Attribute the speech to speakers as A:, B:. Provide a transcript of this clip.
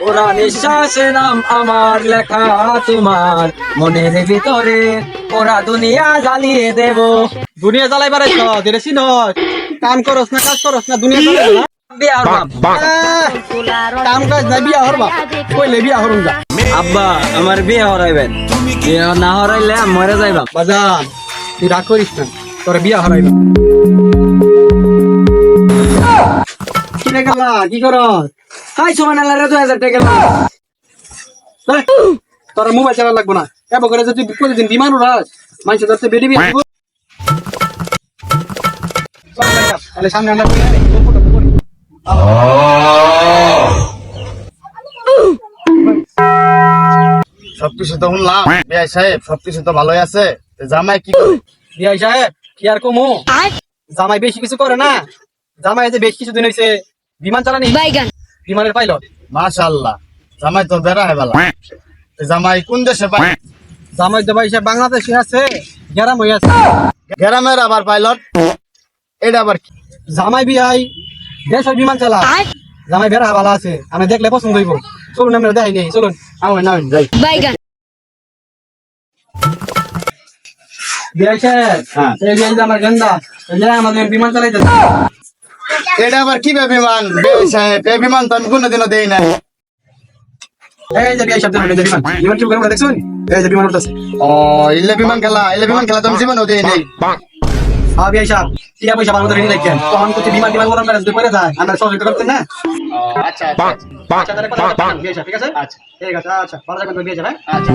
A: ওরা নিঃশ্বাসে নাম আমার লেখা তোমার মনের ভিতরে, ওরা দুনিয়া জ্বালিয়ে দেব।
B: দুনিয়া জ্বালাইবার যেটা চিন কাম করস না কাজ করস না দুনিয়া জ্বালাই না
A: বিয়া হরবাম।
B: কাম কাজ না বিয়া হরবা কইলে বিয়া হরুন যা
A: আব্বা আমার বিয়ে হরাইবেন, বিয়ে না হরাইলে আমি মরে যাইবাম।
B: বাজান তুই রাগ করিস না তোর বিয়া হরাইবা কি রে গেলা কি করস
A: হাই সমান আল্লাহ 2000 টাকা
B: তোর মোবাইল চালা লাগবো না এব করে যদি প্রতিদিন বিমান উড়াস মানুষ ধরতে বেরিয়ে বিয়ে তাহলে সামনে আমরা
C: সবকিছু তো শুনলাম বিআই সাহেব, সবকিছু তো ভালোই আছে। জামাই কি করে?
B: বিয়াই সাহেব কি আর কমু জামাই বেশি কিছু করে না, জামাই যে বেশ কিছুদিন হয়েছে বিমান চালানি বিমানের পাইলট।
C: মাশাআল্লাহ, জামাই তো বেড়া হয় বালা। জামাই কোন দেশে পাই?
B: জামাই তো ভাই সাহেব বাংলাদেশে আছে, গ্রাম হয়ে আছে।
C: গ্রামের আবার পাইলট, এটা আবার কি?
B: জামাই বিয়াই দেশের বিমান চালা, জামাই বেড়া ভালো আছে, আমি দেখলে পছন্দ হইব। চলুন আমরা দেখাই নেই, চলুন আমার না যাই। বিয়াই সাহেব এই বিয়াই যে আমার গেন্দা এই যে আমাদের বিমান চালাইতে
C: এটা আবার কি বিমান? বিআই সাহেব, এই বিমান তো আমি কোনোদিনও দেই না।
B: এই যে বিয়াই সাহেব দেখুন, এই যে বিমান বিমান কি করে দেখছুন, এই যে বিমান উঠতেছে।
C: ও ইলে বিমান খেলা তো আমি জীবনেও দেই নাই।
B: হ্যাঁ বিয়াই সাহেব টিয়া পয়সা ভালো করে নিয়ে রাখেন, তখন কিছু বিমান টিমান গরম করে করে যায় আমরা সহযোগিতা করতেন না।
C: আচ্ছা
B: আচ্ছা তাহলে কথা বলতে বিয়াই সাহেব ঠিক আছে।
C: আচ্ছা
B: ঠিক আছে আচ্ছা ভালো থাকবেন বিয়াই সাহেব।
C: আচ্ছা।